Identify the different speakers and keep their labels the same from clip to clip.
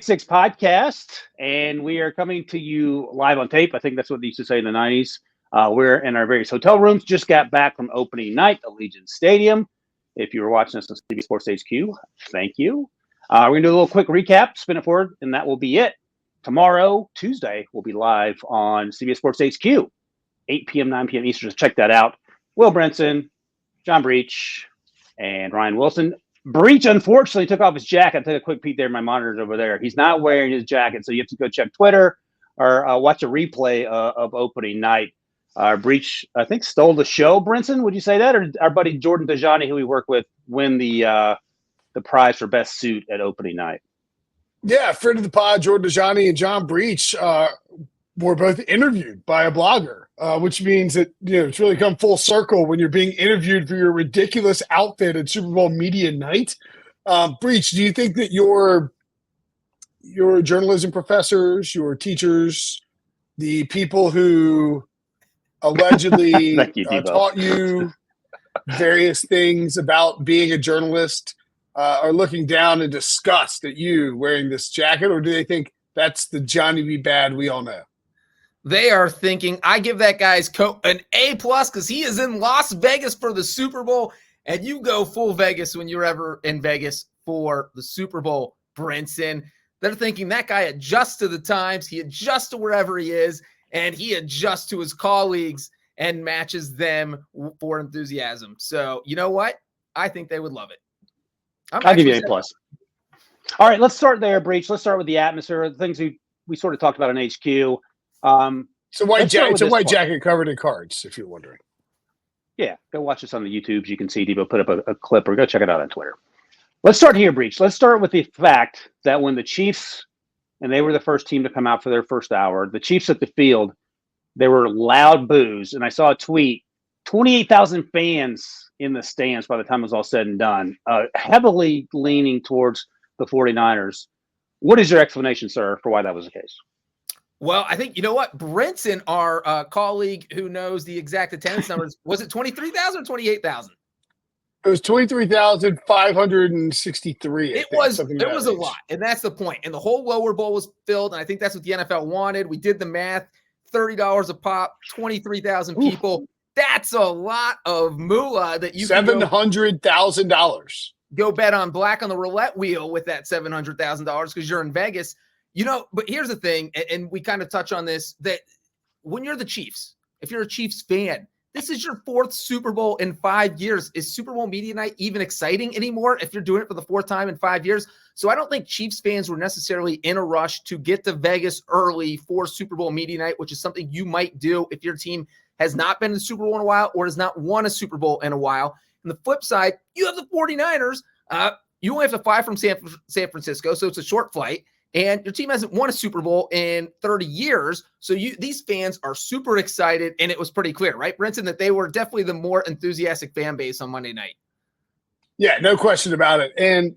Speaker 1: Pick Six podcast, and we are coming to you live on tape. I think that's what they used to say in the 90s. We're in our various hotel rooms. Just got back from opening night, Allegiant Stadium. If you were watching us on CBS Sports HQ, thank you. We're going to do a little quick recap, spin it forward, and that will be it. Tomorrow, Tuesday, we'll be live on CBS Sports HQ, 8 p.m., 9 p.m. Eastern. So check that out. Will Brinson, John Breech, and Ryan Wilson. Breech, unfortunately, took off his jacket. I took a quick peek there. My monitor's over there. He's not wearing his jacket, so you have to go check Twitter or watch a replay of opening night. Breech, I think, stole the show. Brinson, would you say that? Or our buddy Jordan Dajani, who we work with, win the prize for best suit at opening night?
Speaker 2: Yeah, friend of the pod, Jordan Dajani and John Breech were both interviewed by a blogger, which means that it's really come full circle when you're being interviewed for your ridiculous outfit at Super Bowl media night. Breech, do you think that your journalism professors, your teachers, the people who allegedly taught you various things about being a journalist are looking down in disgust at you wearing this jacket, or do they think that's the Johnny B. Bad we all know?
Speaker 3: They are thinking I give that guy's coat an A+ because he is in Las Vegas for the Super Bowl, and you go full Vegas when you're ever in Vegas for the Super Bowl, Brinson. They're thinking that guy adjusts to the times, he adjusts to wherever he is, and he adjusts to his colleagues and matches them for enthusiasm. So you know what? I think they would love it.
Speaker 1: I'll give you A+. All right, let's start there, Breech. Let's start with the atmosphere, the things we sort of talked about in HQ.
Speaker 2: It's a white jacket covered in cards, if you're wondering.
Speaker 1: Yeah, go watch this on the YouTubes. You can see Debo put up a clip, or go check it out on Twitter. Let's start here, Breech. Let's start with the fact that when the Chiefs, and they were the first team to come out for their first hour, the Chiefs at the field, there were loud boos. And I saw a tweet, 28,000 fans in the stands by the time it was all said and done, heavily leaning towards the 49ers. What is your explanation, sir, for why that was the case?
Speaker 3: Well, I think, you know what? Brinson, our colleague who knows the exact attendance numbers, was it 23,000 or 28,000?
Speaker 2: It was 23,563.
Speaker 3: It was a lot, and that's the point. And the whole lower bowl was filled, and I think that's what the NFL wanted. We did the math, $30 a pop, 23,000 people. That's a lot of moolah that you
Speaker 2: $700,000.
Speaker 3: Go bet on black on the roulette wheel with that $700,000 because you're in Vegas. But here's the thing, and we kind of touch on this, that when you're the Chiefs, if you're a Chiefs fan, this is your fourth Super Bowl in 5 years. Is Super Bowl media night even exciting anymore if you're doing it for the fourth time in 5 years? So I don't think Chiefs fans were necessarily in a rush to get to Vegas early for Super Bowl media night, which is something you might do if your team has not been in the Super Bowl in a while or has not won a Super Bowl in a while. And the flip side, you have the 49ers. You only have to fly from San Francisco, so it's a short flight. And your team hasn't won a Super Bowl in 30 years. So these fans are super excited. And it was pretty clear, right, Brinson, that they were definitely the more enthusiastic fan base on Monday night.
Speaker 2: Yeah, no question about it. And,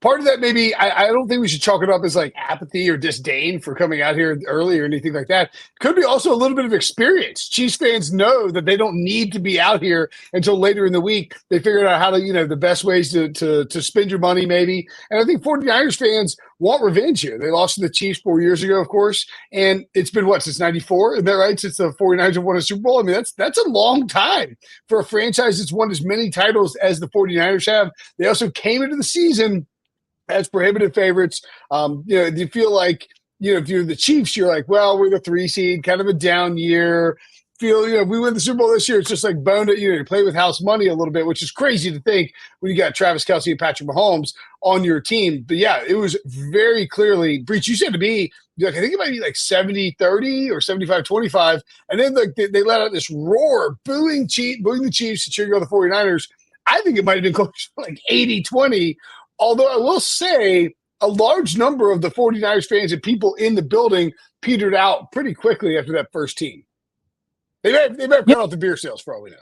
Speaker 2: part of that maybe I don't think we should chalk it up as like apathy or disdain for coming out here early or anything like that. Could be also a little bit of experience. Chiefs fans know that they don't need to be out here until later in the week. They figured out how to, the best ways to spend your money maybe. And I think 49ers fans want revenge here. They lost to the Chiefs 4 years ago, of course. And it's been since 94? Isn't that right? Since the 49ers have won a Super Bowl? I mean, that's a long time for a franchise that's won as many titles as the 49ers have. They also came into the season as prohibitive favorites. You feel like, if you're the Chiefs, you're like, well, we're the 3 seed, kind of a down year. We win the Super Bowl this year. It's just like boned it, you play with house money a little bit, which is crazy to think when you got Travis Kelce and Patrick Mahomes on your team. But yeah, it was very clearly, Breech, you said to me, I think it might be like 70-30 or 75-25. And then they let out this roar, booing the Chiefs and cheering on the 49ers. I think it might have been close to like 80-20. Although I will say a large number of the 49ers fans and people in the building petered out pretty quickly after that first team. They may have cut off the beer sales for all we know.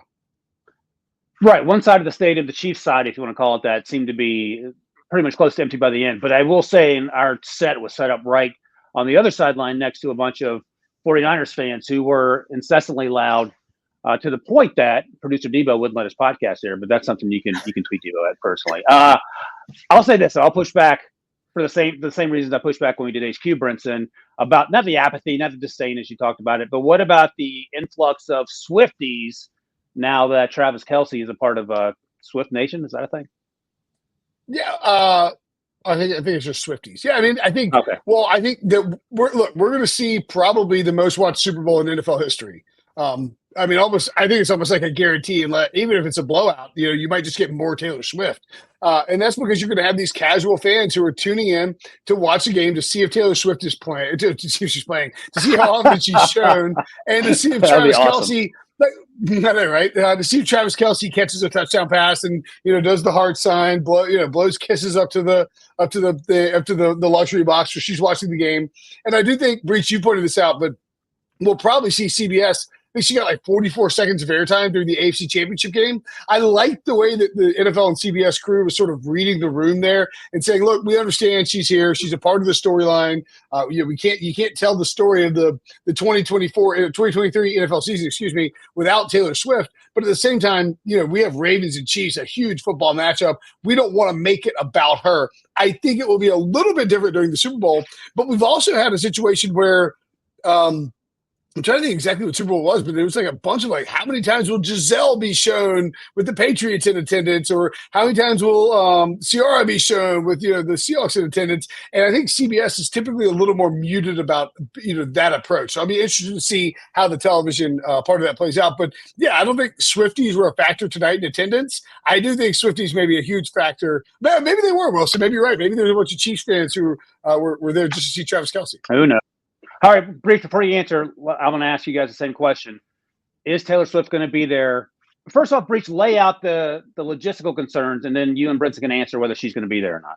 Speaker 1: Right. One side of the stadium, the Chiefs side, if you want to call it that, seemed to be pretty much close to empty by the end. But I will say, our set was set up right on the other sideline next to a bunch of 49ers fans who were incessantly loud to the point that producer Debo wouldn't let his podcast there. But that's something you can tweet Debo at personally. I'll say this. I'll push back. for the same reasons I pushed back when we did HQ, Brinson, about not the apathy, not the disdain as you talked about it, but what about the influx of Swifties now that Travis Kelce is a part of Swift Nation? Is that a thing?
Speaker 2: Yeah, I think it's just Swifties. Yeah, I mean, I think.
Speaker 1: Okay.
Speaker 2: Well, I think that we're going to see probably the most watched Super Bowl in NFL history. I mean, I think it's almost like a guarantee, and even if it's a blowout, you might just get more Taylor Swift. And that's because you're going to have these casual fans who are tuning in to watch the game to see if Taylor Swift is playing, to see if she's playing, to see how often she's shown, and to see if Travis Kelce. Right? To see if Travis Kelce catches a touchdown pass and does the heart sign, blows kisses up to the luxury box where she's watching the game. And I do think, Breech, you pointed this out, but we'll probably see CBS. I think she got like 44 seconds of airtime during the AFC Championship game. I like the way that the NFL and CBS crew was sort of reading the room there and saying, "Look, we understand she's here. She's a part of the storyline. You can't tell the story of the 2023 NFL season, without Taylor Swift. But at the same time, we have Ravens and Chiefs, a huge football matchup. We don't want to make it about her. I think it will be a little bit different during the Super Bowl. But we've also had a situation where." I'm trying to think exactly what Super Bowl was, but there was like a bunch of how many times will Giselle be shown with the Patriots in attendance, or how many times will Ciara be shown with the Seahawks in attendance? And I think CBS is typically a little more muted about that approach. So I'll be interested to see how the television part of that plays out. But yeah, I don't think Swifties were a factor tonight in attendance. I do think Swifties may be a huge factor. Maybe they were, Wilson. Maybe you're right. Maybe there's a bunch of Chiefs fans who were there just to see Travis Kelce.
Speaker 1: Who knows? All right, Breech, before you answer, I'm going to ask you guys the same question. Is Taylor Swift going to be there? First off, Breech, lay out the logistical concerns, and then you and Brinson can answer whether she's going to be there or not.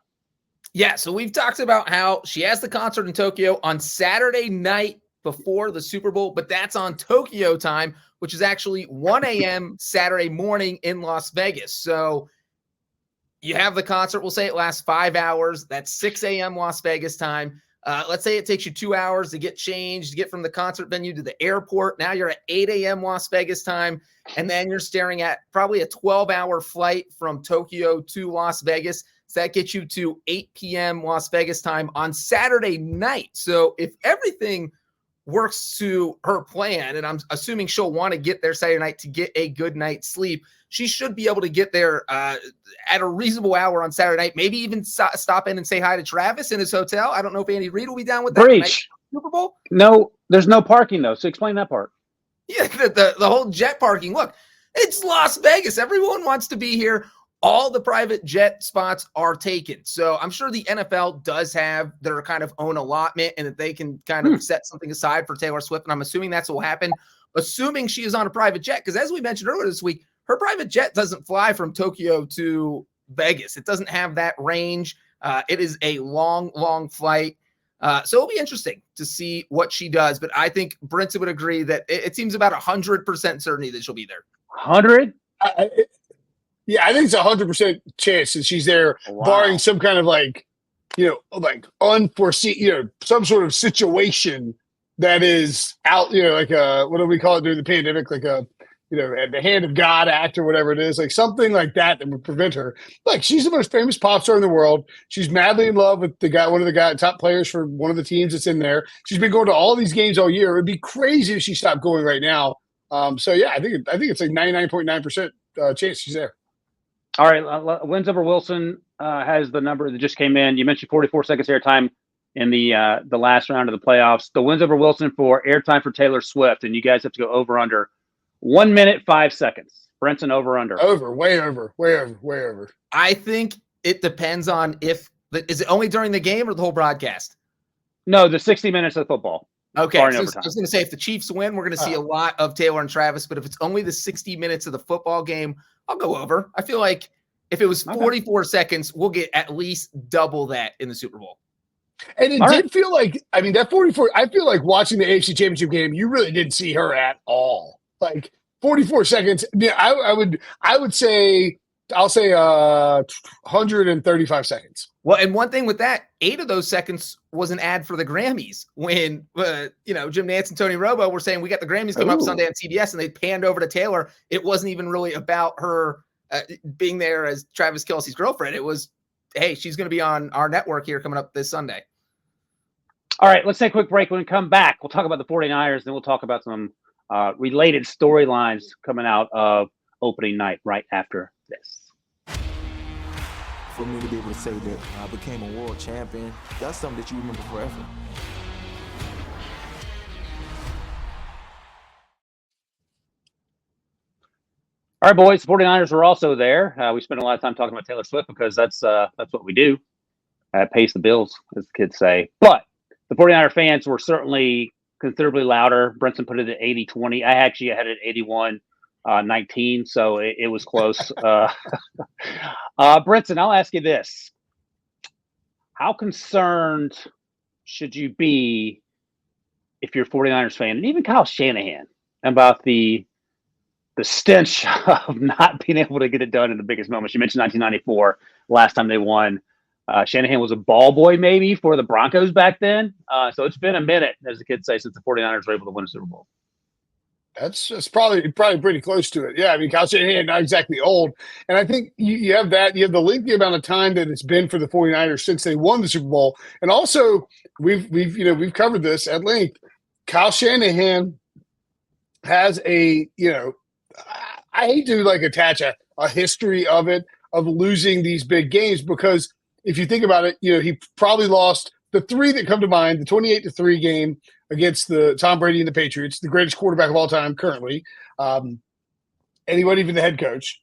Speaker 3: Yeah, so we've talked about how she has the concert in Tokyo on Saturday night before the Super Bowl, but that's on Tokyo time, which is actually 1 a.m. Saturday morning in Las Vegas. So you have the concert. We'll say it lasts 5 hours. That's 6 a.m. Las Vegas time. Let's say it takes you 2 hours to get changed, to get from the concert venue to the airport. Now you're at 8 a.m. Las Vegas time, and then you're staring at probably a 12-hour flight from Tokyo to Las Vegas. So that gets you to 8 p.m. Las Vegas time on Saturday night. So if everything works to her plan, and I'm assuming she'll want to get there Saturday night to get a good night's sleep, she should be able to get there at a reasonable hour on Saturday night. Maybe even stop in and say hi to Travis in his hotel. I don't know if Andy Reid will be down with that.
Speaker 1: Breech.
Speaker 3: Super Bowl?
Speaker 1: No, there's no parking though. So explain that part.
Speaker 3: Yeah, the whole jet parking. Look, it's Las Vegas. Everyone wants to be here. All the private jet spots are taken. So I'm sure the NFL does have their kind of own allotment and that they can kind of set something aside for Taylor Swift. And I'm assuming that's what will happen, assuming she is on a private jet. Because as we mentioned earlier this week, her private jet doesn't fly from Tokyo to Vegas. It doesn't have that range. It is a long, long flight. So it'll be interesting to see what she does. But I think Brinson would agree that it seems about 100% certainty that she'll be there.
Speaker 1: 100?
Speaker 2: Yeah, I think it's 100% chance that she's there, barring some kind of unforeseen, some sort of situation that is out, like what do we call it during the pandemic? Like the hand of God act or whatever it is, like something like that would prevent her. Like, she's the most famous pop star in the world. She's madly in love with one of the top players for one of the teams that's in there. She's been going to all these games all year. It would be crazy if she stopped going right now. So yeah, I think it's like 99.9% chance she's there.
Speaker 1: All right, wins over Wilson has the number that just came in. You mentioned 44 seconds airtime in the last round of the playoffs. The wins over Wilson for airtime for Taylor Swift, and you guys have to go over under 1 minute 5 seconds. Brinson, over under.
Speaker 2: Way over.
Speaker 3: I think it depends on is it only during the game or the whole broadcast?
Speaker 1: No, the 60 minutes of football.
Speaker 3: Okay, so I was going to say, if the Chiefs win, we're going to see a lot of Taylor and Travis. But if it's only the 60 minutes of the football game, I'll go over. I feel like if it was 44 seconds, we'll get at least double that in the Super Bowl.
Speaker 2: And it did feel like, that 44, I feel like watching the AFC Championship game, you really didn't see her at all. Like 44 seconds. Yeah, I would say, I'll say 135 seconds.
Speaker 3: Well, and one thing with that, 8 of those seconds was an ad for the Grammys when, Jim Nantz and Tony Romo were saying, we got the Grammys coming up Sunday on CBS, and they panned over to Taylor. It wasn't even really about her being there as Travis Kelce's girlfriend. It was hey, she's going to be on our network here coming up this Sunday.
Speaker 1: All right, let's take a quick break. When we come back, we'll talk about the 49ers, then we'll talk about some related storylines coming out of opening night right after this.
Speaker 4: For me to be able to say that I became a world champion, that's something that you remember forever.
Speaker 1: All right, boys, the 49ers were also there. We spent a lot of time talking about Taylor Swift because that's what we do. Pays the bills, as the kids say. But the 49er fans were certainly considerably louder. Brinson put it at 80-20. I actually had it at 81-19, so it was close. Brinson, I'll ask you this. How concerned should you be if you're a 49ers fan, and even Kyle Shanahan, about the stench of not being able to get it done in the biggest moments? You mentioned 1994, last time they won. Shanahan was a ball boy maybe for the Broncos back then. So it's been a minute, as the kids say, since the 49ers were able to win a Super Bowl.
Speaker 2: That's probably pretty close to it. Yeah, I mean, Kyle Shanahan, not exactly old. And I think you have that. You have the lengthy amount of time that it's been for the 49ers since they won the Super Bowl. And also, we've covered this at length. Kyle Shanahan has I hate to attach a history of it, of losing these big games, because if you think about it, he probably lost the three that come to mind: the 28-3 game against the Tom Brady and the Patriots, the greatest quarterback of all time currently, and he wasn't even the head coach.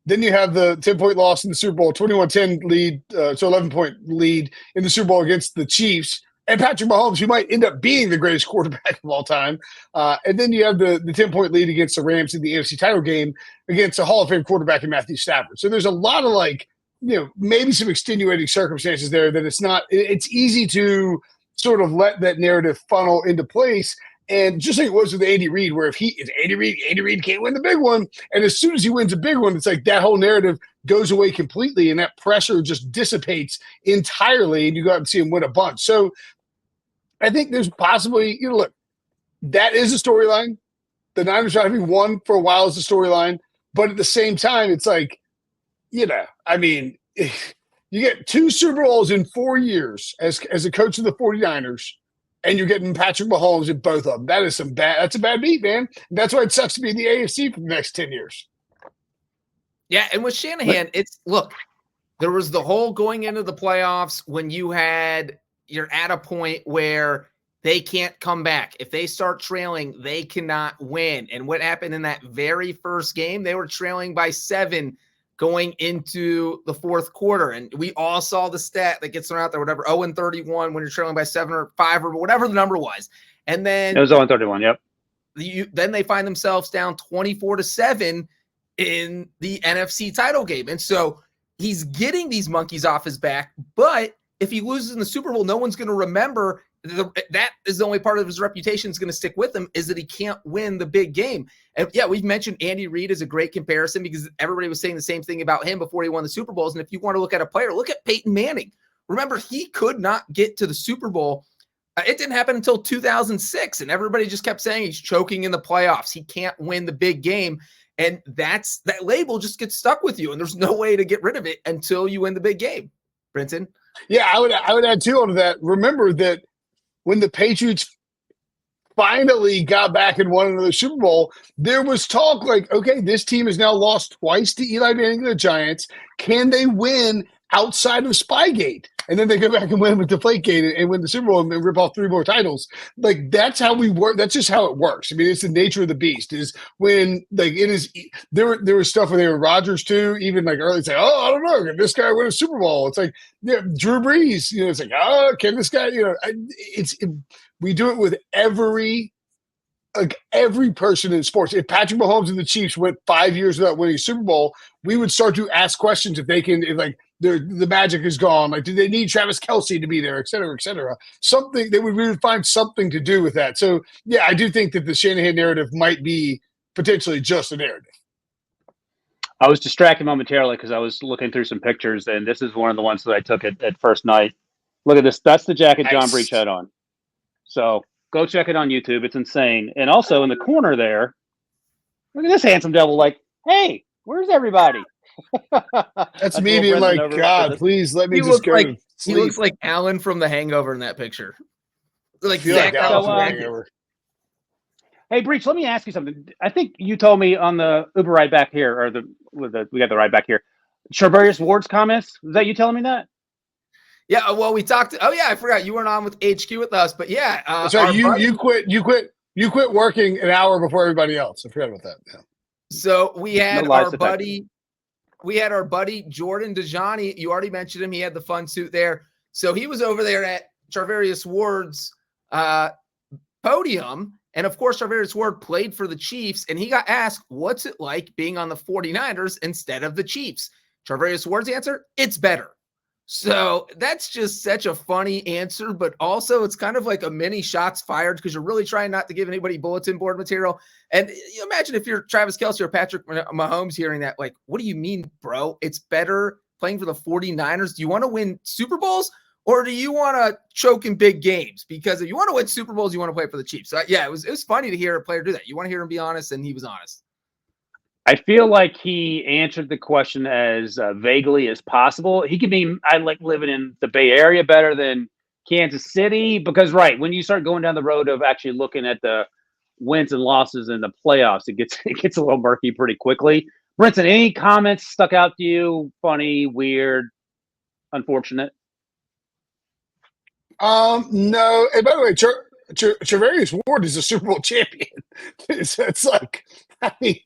Speaker 2: Then you have the 10-point loss in the Super Bowl, 21-10 lead, so 11-point lead in the Super Bowl against the Chiefs, and Patrick Mahomes, who might end up being the greatest quarterback of all time. And then you have the 10-point lead against the Rams in the AFC title game against a Hall of Fame quarterback in Matthew Stafford. So there's a lot of maybe some extenuating circumstances there that it's easy to sort of let that narrative funnel into place. And just like it was with Andy Reid, where if Andy Reid can't win the big one. And as soon as he wins a big one, it's like that whole narrative goes away completely, and that pressure just dissipates entirely, and you go out and see him win a bunch. So I think there's possibly, look, that is a storyline. The Niners not having won for a while is a storyline. But at the same time, it's like, I mean, you get 2 Super Bowls in 4 years as a coach of the 49ers, and you're getting Patrick Mahomes in both of them. That's a bad beat, man. That's why it sucks to be in the AFC for the next 10 years.
Speaker 3: Yeah, and with Shanahan, there was the whole going into the playoffs when you're at a point where they can't come back. If they start trailing, they cannot win. And what happened in that very first game, they were trailing by 7 going into the fourth quarter. And we all saw the stat that gets thrown out there, whatever, 0-31 when you're trailing by 7 or 5 or whatever the number was. And then
Speaker 1: it was 0-31, yep.
Speaker 3: Then they find themselves down 24-7 in the NFC title game. And so he's getting these monkeys off his back, but if he loses in the Super Bowl, no one's going to remember. That is the only part of his reputation is going to stick with him, is that he can't win the big game. And yeah, we've mentioned Andy Reid as a great comparison because everybody was saying the same thing about him before he won the Super Bowls. And if you want to look at a player, look at Peyton Manning. Remember, he could not get to the Super Bowl. It didn't happen until 2006, and everybody just kept saying he's choking in the playoffs. He can't win the big game. And that label just gets stuck with you, and there's no way to get rid of it until you win the big game. Brinson?
Speaker 2: Yeah, I would add too onto that. Remember that when the Patriots finally got back and won another Super Bowl, there was talk like, okay, this team has now lost twice to Eli Manning and the Giants. Can they win outside of Spygate? And then they go back and win with Deflategate and win the Super Bowl and rip off 3 more titles. Like, that's how we work. That's just how it works. I mean, it's the nature of the beast is when there was stuff with Aaron Rodgers too, even early, it's like, oh, I don't know, can this guy win a Super Bowl? It's like, yeah, Drew Brees, it's like, oh, can this guy, we do it with every person in sports. If Patrick Mahomes and the Chiefs went 5 years without winning a Super Bowl, we would start to ask questions if the magic is gone. Like, do they need Travis Kelce to be there, et cetera, et cetera? Something we would find something to do with that. So yeah, I do think that the Shanahan narrative might be potentially just a narrative.
Speaker 1: I was distracted momentarily because I was looking through some pictures, and this is one of the ones that I took at first night. Look at this. That's the jacket John Breech had on. So go check it on YouTube. It's insane. And also in the corner there, look at this handsome devil. Like, hey, where's everybody?
Speaker 2: That's
Speaker 1: a
Speaker 2: me
Speaker 1: little
Speaker 2: being like,
Speaker 1: Brinson over
Speaker 2: God,
Speaker 1: this.
Speaker 2: please let me
Speaker 3: He
Speaker 2: just
Speaker 3: looks
Speaker 2: go
Speaker 3: like
Speaker 2: to
Speaker 3: he
Speaker 2: sleep.
Speaker 3: looks like Alan from The Hangover in that picture.
Speaker 2: I
Speaker 3: Like
Speaker 2: feel
Speaker 3: Zach
Speaker 2: like Alan from
Speaker 1: So,
Speaker 2: Hangover.
Speaker 1: Hey, Breech, let me ask you something. I think you told me on the Uber ride back here, or we got the ride back here. Charvarius Ward's comments. Was that you telling me that?
Speaker 3: Yeah, well, we talked. Oh yeah, I forgot you weren't on with HQ with us, but yeah,
Speaker 2: That's right.
Speaker 3: our buddy-
Speaker 2: You quit working an hour before everybody else. I forgot about that. Yeah.
Speaker 3: So we had
Speaker 1: No lies
Speaker 3: our
Speaker 1: detected.
Speaker 3: buddy Jordan DeJohnny. You already mentioned him. He had the fun suit there. So he was over there at Charvarius Ward's podium. And of course, Charvarius Ward played for the Chiefs, and he got asked, what's it like being on the 49ers instead of the Chiefs? Charvarius Ward's answer, it's better. So that's just such a funny answer, but also it's kind of like a mini shots fired because you're really trying not to give anybody bulletin board material. And you imagine if you're Travis Kelce or Patrick Mahomes hearing that, like, what do you mean, bro? It's better playing for the 49ers. Do you want to win Super Bowls or do you want to choke in big games? Because if you want to win Super Bowls, you want to play for the Chiefs. So it was funny to hear a player do that. You want to hear him be honest, and he was honest.
Speaker 1: I feel like he answered the question as vaguely as possible. He could mean I like living in the Bay Area better than Kansas City because, right, when you start going down the road of actually looking at the wins and losses in the playoffs, it gets a little murky pretty quickly. Brinson, any comments stuck out to you? Funny, weird, unfortunate?
Speaker 2: No. And by the way, Charvarius Ward is a Super Bowl champion. It's like, I mean,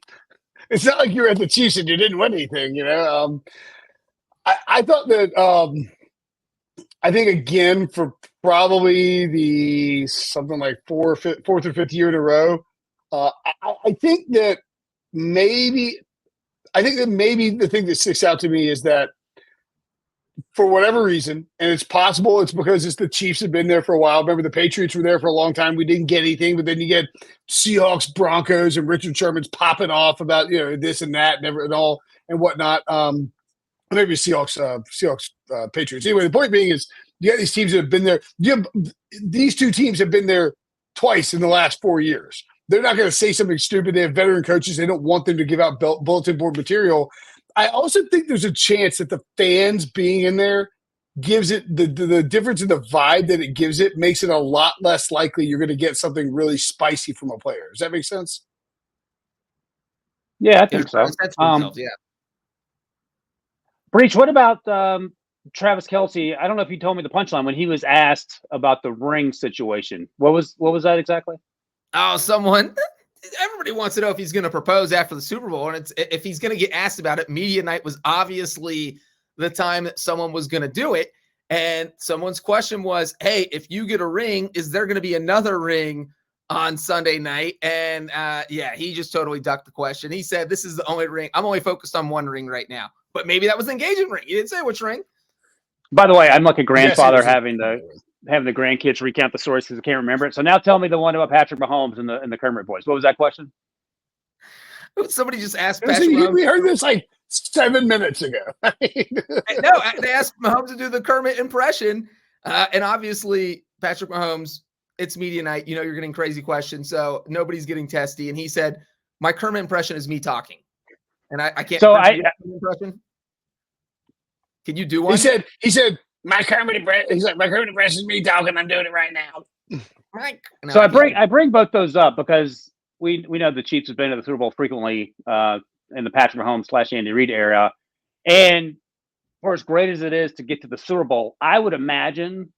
Speaker 2: it's not like you were at the Chiefs and you didn't win anything, you know. I thought that I think again for probably the something like fourth or fifth year in a row, I think that maybe the thing that sticks out to me is that for whatever reason, and it's possible it's because it's the Chiefs have been there for a while. Remember, the Patriots were there for a long time. We didn't get anything, but then you get Seahawks, Broncos, and Richard Sherman's popping off about this and that, and all and whatnot. Maybe Seahawks, Patriots. Anyway, the point being is you got these teams that have been there. These two teams have been there twice in the last 4 years. They're not going to say something stupid. They have veteran coaches. They don't want them to give out bulletin board material. I also think there's a chance that the fans being in there gives it the difference in the vibe that it gives it makes it a lot less likely you're going to get something really spicy from a player. Does that make sense?
Speaker 1: Yeah, I think so.
Speaker 3: Yeah.
Speaker 1: Breech, what about Travis Kelce? I don't know if you told me the punchline when he was asked about the ring situation. What was that exactly?
Speaker 3: Oh, everybody wants to know if he's going to propose after the Super Bowl. And if he's going to get asked about it, media night was obviously the time that someone was going to do it. And someone's question was, hey, if you get a ring, is there going to be another ring on Sunday night? And he just totally ducked the question. He said, this is the only ring. I'm only focused on one ring right now. But maybe that was the engagement ring. He didn't say which ring.
Speaker 1: By the way, I'm like a grandfather having the grandkids recount the stories because I can't remember it. So now tell me the one about Patrick Mahomes and the Kermit boys. What was that question?
Speaker 3: Somebody just asked Patrick
Speaker 2: Mahomes. We heard this like 7 minutes ago.
Speaker 3: No, they asked Mahomes to do the Kermit impression. And obviously, Patrick Mahomes, it's media night. You're getting crazy questions. So nobody's getting testy. And he said, my Kermit impression is me talking. And I can't.
Speaker 1: So
Speaker 3: impression. Can you do one?
Speaker 2: He said, my Kermit impression. He's like, my Kermit impression is me talking. I'm doing it right now.
Speaker 3: Mike. No,
Speaker 1: so I bring both those up because we know the Chiefs have been to the Super Bowl frequently in the Patrick Mahomes / Andy Reid era, and for as great as it is to get to the Super Bowl, I would imagine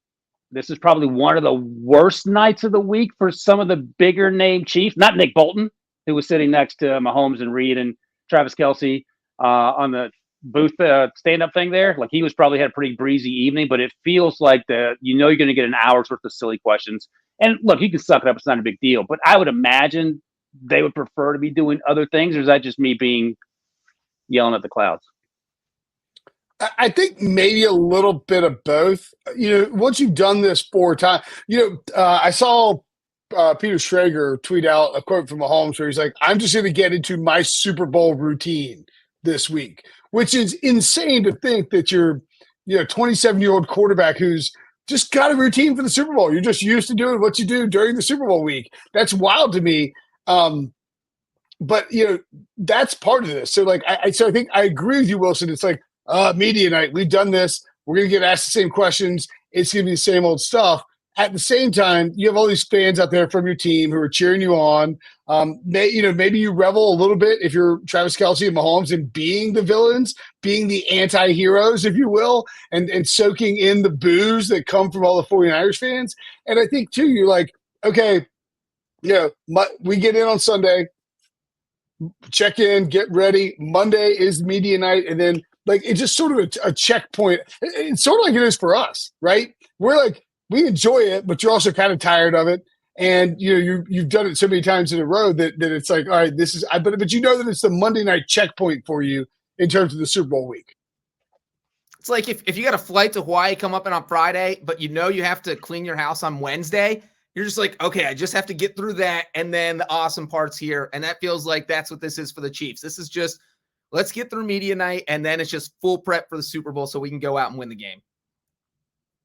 Speaker 1: this is probably one of the worst nights of the week for some of the bigger name Chiefs. Not Nick Bolton, who was sitting next to Mahomes and Reid and Travis Kelce on the booth stand-up thing there. Like he was probably had a pretty breezy evening, but it feels like you're going to get an hour's worth of silly questions. And look, you can suck it up; it's not a big deal. But I would imagine they would prefer to be doing other things, or is that just me yelling at the clouds?
Speaker 2: I think maybe a little bit of both. Once you've done this 4 times, I saw Peter Schrager tweet out a quote from Mahomes where he's like, "I'm just going to get into my Super Bowl routine this week," which is insane to think that you're 27-year-old quarterback who's just got a routine for the Super Bowl. You're just used to doing what you do during the Super Bowl week. That's wild to me. but that's part of this. So like, I think I agree with you, Wilson. It's like media night. We've done this. We're going to get asked the same questions. It's going to be the same old stuff. At the same time, you have all these fans out there from your team who are cheering you on. Maybe you revel a little bit if you're Travis Kelce and Mahomes in being the villains, being the anti-heroes, if you will, and soaking in the boos that come from all the 49ers fans. And I think, too, you're like, okay, we get in on Sunday, check in, get ready. Monday is media night, and then like it's just sort of a checkpoint. It's sort of like it is for us, right? We're like, we enjoy it, but you're also kind of tired of it. And you've done it so many times in a row that it's like, all right, this is but that it's the Monday night checkpoint for you in terms of the Super Bowl week.
Speaker 3: It's like if you got a flight to Hawaii come up in on Friday, but you have to clean your house on Wednesday, you're just like, okay, I just have to get through that, and then the awesome part's here. And that feels like that's what this is for the Chiefs. This is just, let's get through media night, and then it's just full prep for the Super Bowl so we can go out and win the game.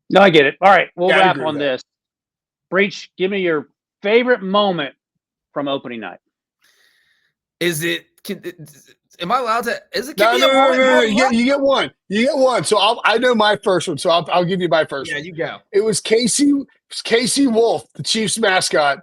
Speaker 1: No, I get it. All right, we'll
Speaker 2: Yeah,
Speaker 1: wrap on this. Breech, give me your favorite moment from opening night.
Speaker 3: Am I allowed to? Is it?
Speaker 2: No. You get one. You get one. So I know my first one. So I'll give you my first one.
Speaker 3: Yeah, you go.
Speaker 2: It was Casey Wolf, the Chiefs mascot,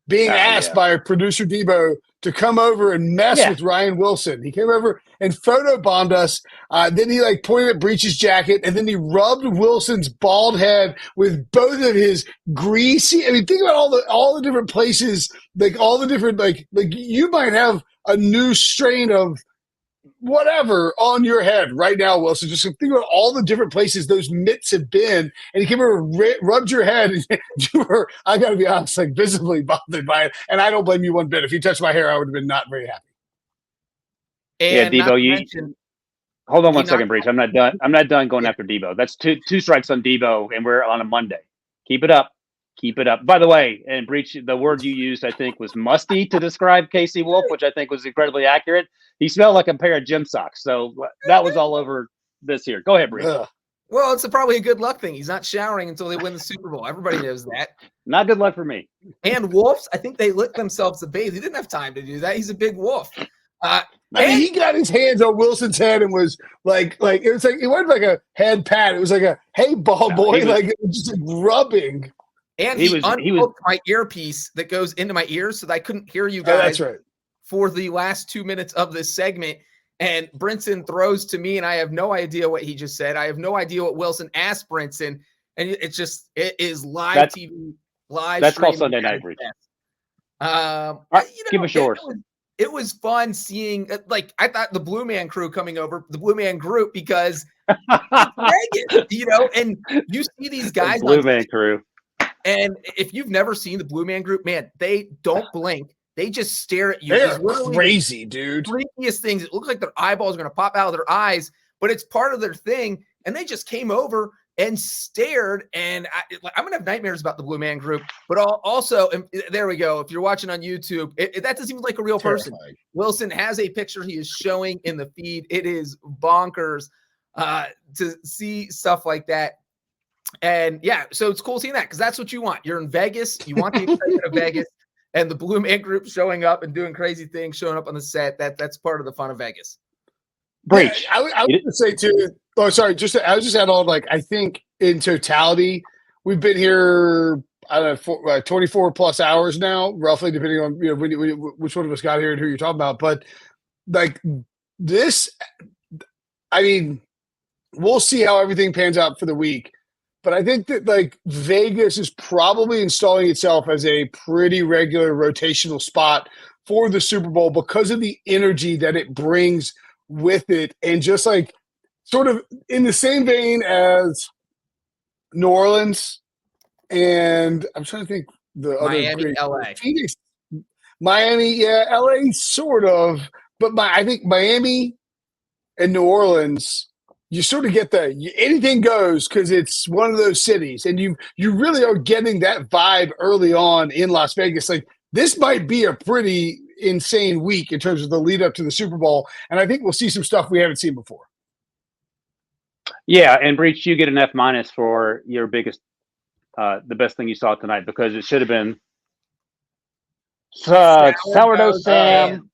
Speaker 2: being asked by our producer Debo to come over and mess with Ryan Wilson. He came over and photobombed us. Then he pointed at Breech's jacket, and then he rubbed Wilson's bald head with both of his greasy. I mean, think about all the different places, like all the different like you might have a new strain of whatever on your head right now, Wilson. Just think about all the different places those mitts have been, and he came over and rubbed your head, and you were, I got to be honest, visibly bothered by it. And I don't blame you one bit. If you touched my hair, I would have been not very happy.
Speaker 3: And
Speaker 1: Debo, hold on one second, Breech. I'm not done. I'm not done going after Debo. That's two strikes on Debo, and we're on a Monday. Keep it up. Keep it up. By the way, and Breech, the word you used, I think, was musty to describe Casey Wolf, which I think was incredibly accurate. He smelled like a pair of gym socks. So that was all over this here. Go ahead, Breech.
Speaker 3: Well, it's probably a good luck thing. He's not showering until they win the Super Bowl. Everybody knows that.
Speaker 1: Not good luck for me.
Speaker 3: And wolves, I think they lick themselves to bathe. He didn't have time to do that. He's a big wolf.
Speaker 2: He got his hands on Wilson's head and was like it was like, it wasn't like a head pat. It was like a, hey, ball boy, just rubbing.
Speaker 3: And he unhooked my earpiece that goes into my ears so that I couldn't hear you guys.
Speaker 2: That's right.
Speaker 3: For the last 2 minutes of this segment. And Brinson throws to me, and I have no idea what he just said. I have no idea what Wilson asked Brinson. And it is live TV, live.
Speaker 1: That's called Sunday Night Breech. Give us yours.
Speaker 3: It was fun seeing, I thought the Blue Man crew coming over, the Blue Man group, because Vegas, and you see these guys.
Speaker 1: The Blue Man crew.
Speaker 3: And if you've never seen the Blue Man group, man, they don't blink. They just stare at you.
Speaker 2: They're crazy, dude.
Speaker 3: Freakiest things. It looks like their eyeballs are going to pop out of their eyes, but it's part of their thing. And they just came over and stared. And I'm going to have nightmares about the Blue Man group. But also, and there we go. If you're watching on YouTube, that doesn't seem like a real person. Wilson has a picture he is showing in the feed. It is bonkers to see stuff like that. And yeah, so it's cool seeing that because that's what you want. You're in Vegas. You want the excitement of Vegas. And the Blue Man group showing up and doing crazy things, showing up on the set. That's part of the fun of Vegas.
Speaker 2: Breech. Yeah, I would say too. Oh, sorry. I was just add on. I think in totality, we've been here. I don't know, 24 plus hours now, roughly, depending on which one of us got here and who you're talking about. But this, I mean, we'll see how everything pans out for the week. But I think that Vegas is probably installing itself as a pretty regular rotational spot for the Super Bowl because of the energy that it brings with it. And just sort of in the same vein as New Orleans and I'm trying to think the
Speaker 3: Miami,
Speaker 2: other
Speaker 3: LA.
Speaker 2: Phoenix, Miami, yeah, LA sort of. But I think Miami and New Orleans, you sort of get anything goes because it's one of those cities, and you really are getting that vibe early on in Las Vegas. This might be a pretty insane week in terms of the lead up to the Super Bowl, and I think we'll see some stuff we haven't seen before.
Speaker 1: Yeah, and Breech, you get an F- for your biggest, the best thing you saw tonight because it should have been sourdough Sam.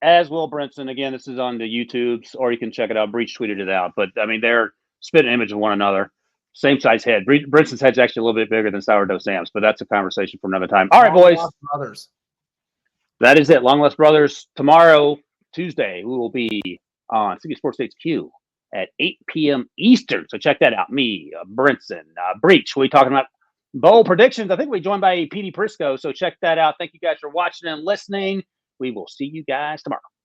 Speaker 1: as will Brinson. Again, this is on the YouTubes, or you can check it out. Breech tweeted it out. But, I mean, they're spitting image of one another. Same size head. Brinson's head's actually a little bit bigger than Sourdough Sam's, but that's a conversation for another time. All right, boys.
Speaker 3: Brothers.
Speaker 1: That is it. Long Lost Brothers. Tomorrow, Tuesday, we will be on City Sports HQ at 8 p.m. Eastern. So check that out. Me, Brinson, Breech. We'll be talking about bowl predictions. I think we're joined by PD Prisco. So check that out. Thank you guys for watching and listening. We will see you guys tomorrow.